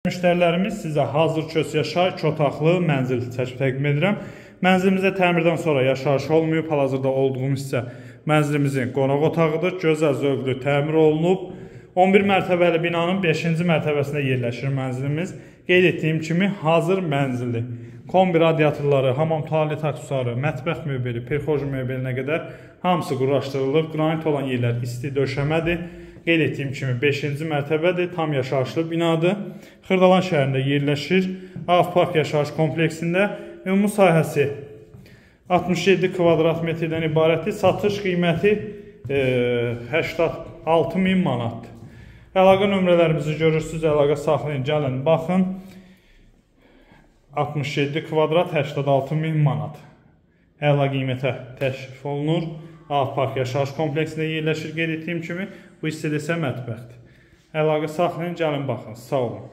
Müştərilərimiz sizə hazır köç yaşayış 2 otaqlı mənzil təqdim edirəm. Mənzilimizdə təmirdən sonra yaşayış olmayıb. Hal-hazırda olduğumuz isə mənzilimizin qonaq otağıdır. Gözəl zövqlü təmir olunub. 11 mərtəbəli binanın 5-ci mərtəbəsində yerləşir mənzilimiz. Qeyd etdiyim kimi hazır mənzildir. Kombi radiatorları, hamam tualet aksesuarı, mətbəx möbeli, perxoji möbelinə qədər hamısı quraşdırılıb. Qranit olan yerlər isti döşəmədir. Qeyd etdiyim kimi 5-ci mərtəbədir, tam yaşayışlı binadır. Xırdalan şəhərində yerləşir. Ağpark yaşayış kompleksində ümumi sahəsi 67 kvadrat metrdən ibarətdir. Satış qiyməti 86.000 manatdır. Əlaqə nömrələrimizi görürsünüz, əlaqə saxlayın, gəlin, baxın. 67 kvadrat 86.000 manat. Əla qiymətə təklif olunur. Ağpark yaşayış kompleksində yerləşir. Qeyd etdiyim kimi bu hissədə isə mətbəxdir. Əlaqə saxlayın, gəlin, baxın. Sağ olun.